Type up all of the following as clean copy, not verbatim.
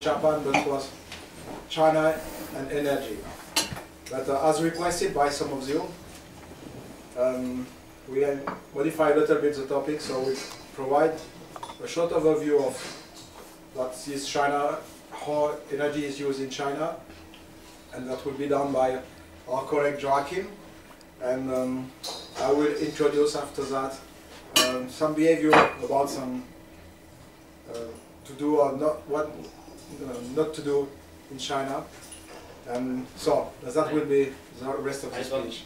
Japan, but was China and energy. But as requested by some of you, we modify a little bit the topic, so we provide a short overview of what is China, how energy is used in China, and that will be done by our colleague Joachim. And I will introduce after that some behavior about some to do or not, what not to do in China. And so that will be the rest of the speech.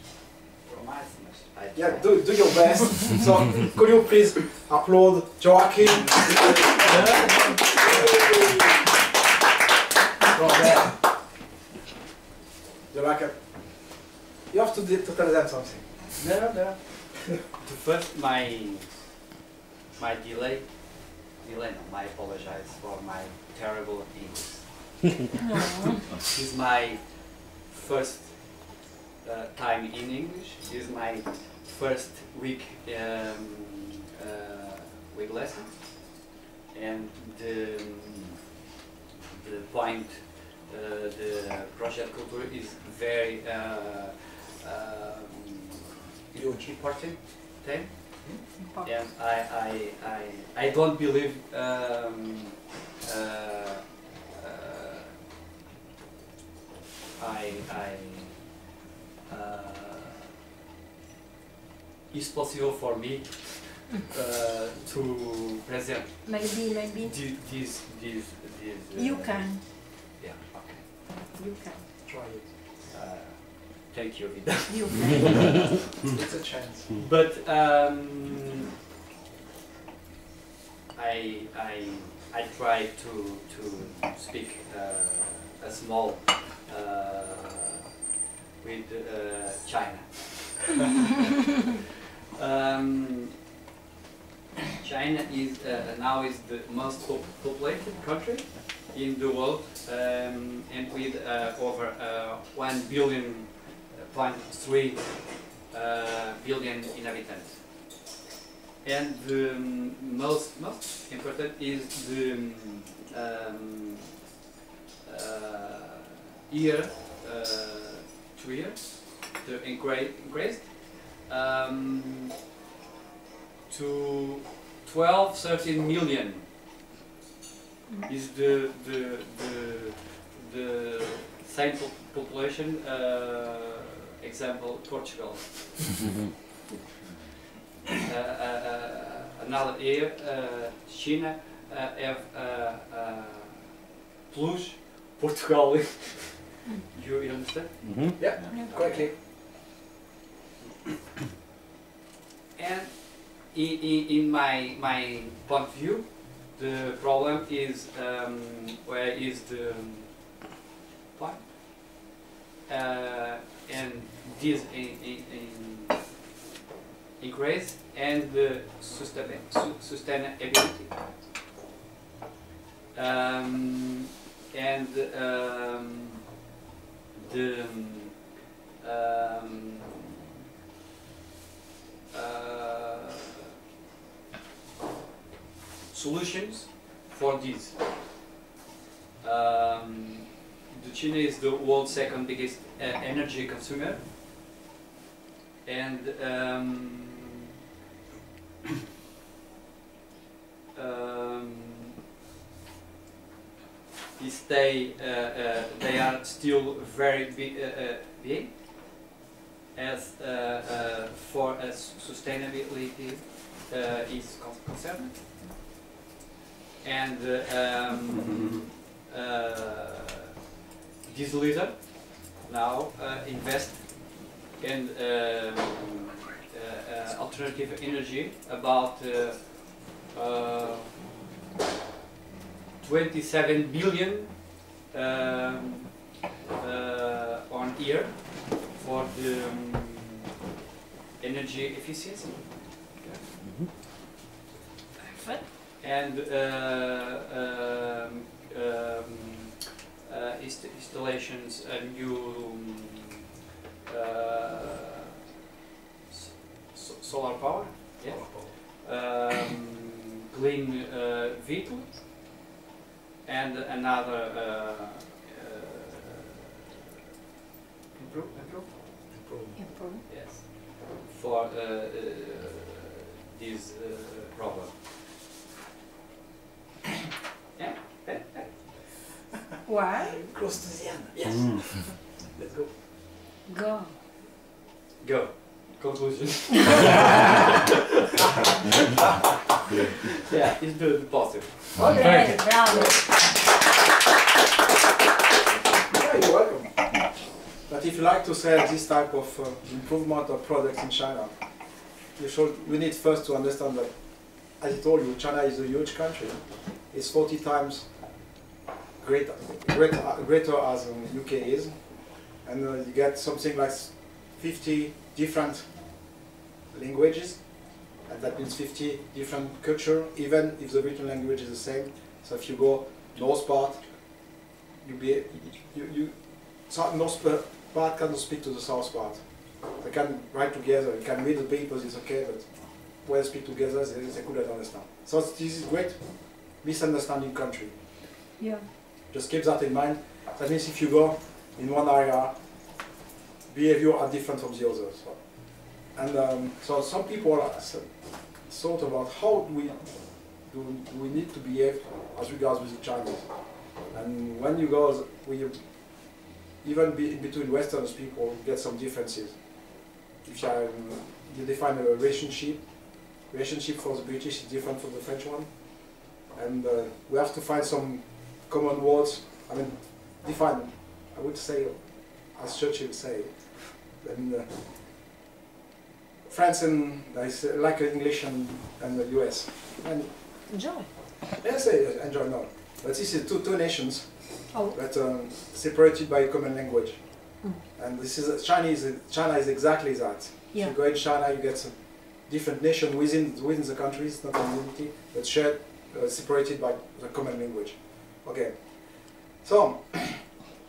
Yeah, do your best. So could you please applaud Joachim? Joachim, you have to tell them something. No. First, my delay. No, I apologize for my terrible English. This is my first time in English. This is my first week with lesson, and the point, the project culture is very important thing. And I don't believe it's possible for me to present maybe this you can. Yeah, okay. You can. Try it. Thank you, Vida. You can. It's a chance. But I try to speak a small with China. China is now is the most populated country in the world, and with over 1.3 billion inhabitants. And the most important is the year 2 years to increased to 12-13 million is the same population. Example, Portugal. Another year, China have plus Portugal. You understand? Mm-hmm. Yeah, correctly. And in my point of view, the problem is where is the point, and this increase and the sustainability, and the solutions for this. China is the world's second biggest energy consumer, and they are still very big as for sustainability is concerned, and this leader now invest in alternative energy about 27 billion on year for the energy efficiency. Perfect. And installations, new solar power, yes. Clean vehicles, and another improve? Important. Yes, for this problem. Yeah. Why? Close to the end. Yes. Let's go. Go. Go. Conclusion. Yeah, it's the positive. Okay, bravo. Yeah, you're welcome. But if you like to sell this type of improvement of products in China, we need first to understand that, as I told you, China is a huge country. It's 40 times greater as UK is, and you get something like 50 different languages, and that means 50 different culture, even if the written language is the same. So if you go north part, north part cannot speak to the south part. They can write together, you can read the papers, it's okay, but when they speak together, they couldn't understand. So this is great misunderstanding country. Yeah. Just keep that in mind. That means if you go in one area, behavior are different from the others. So. And so some people thought about how do we need to behave as regards with the Chinese. And when you go, even in between Western people, you get some differences. If you define a relationship for the British is different from the French one. And we have to find some common words. I mean, define, I would say, as Churchill would say, France and like English and the US. And Enjoy. yes, I enjoy now. But this is two nations that separated by a common language. And this is China is exactly that. Yeah. If you go in China, you get some different nations within the countries, not only unity, but shared, separated by the common language. Okay. So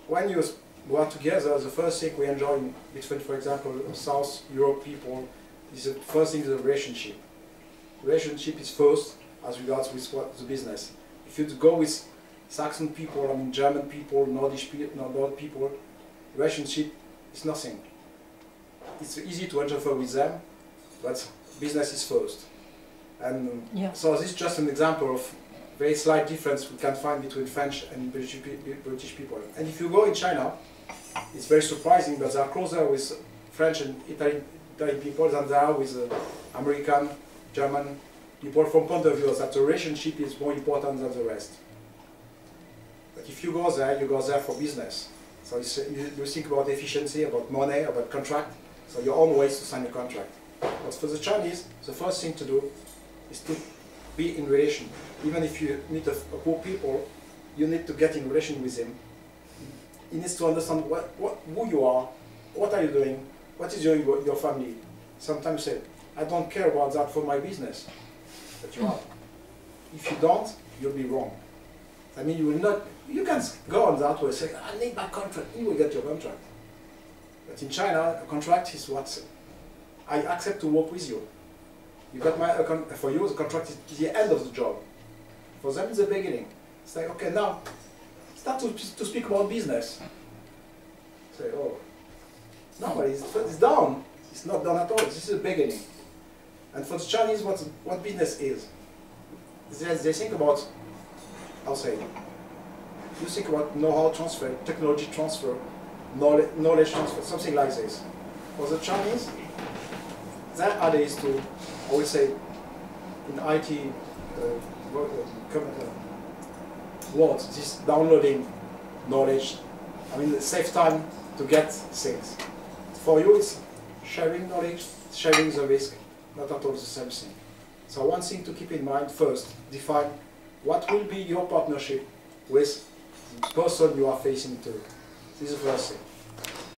when you work together, the first thing we enjoy between, for example, South Europe people is the first thing is the relationship. Relationship is first as regards with the business. If you go with Saxon people, I mean German people, Nordic people, relationship is nothing. It's easy to interfere with them, but business is first. And so this is just an example of very slight difference we can find between French and British people. And if you go in China, it's very surprising, but they are closer with French and Italian people than they are with American, German people from point of view that the relationship is more important than the rest. But if you go there for business. So you think about efficiency, about money, about contract, so your own ways to sign a contract. But for the Chinese, the first thing to do is to be in relation. Even if you meet a poor people, you need to get in relation with him. He needs to understand who you are, what are you doing, what is your family. Sometimes say, I don't care about that for my business. But you are. If you don't, you'll be wrong. I mean, you can go on that way and say, I need my contract, you will get your contract. But in China, a contract is what I accept to work with you. You got for you, the contract is the end of the job. For them, it's the beginning. It's like, okay, now, start to speak about business. Say, oh, no, but it's done. It's not done at all. This is the beginning. And for the Chinese, what business is? They think about, I'll say, you think about know-how transfer, technology transfer, knowledge transfer, something like this. For the Chinese, their idea is to, I would say, in IT world, this downloading knowledge, I mean, save time to get things. For you, it's sharing knowledge, sharing the risk, not at all the same thing. So one thing to keep in mind first, define what will be your partnership with the person you are facing to. This is the first thing.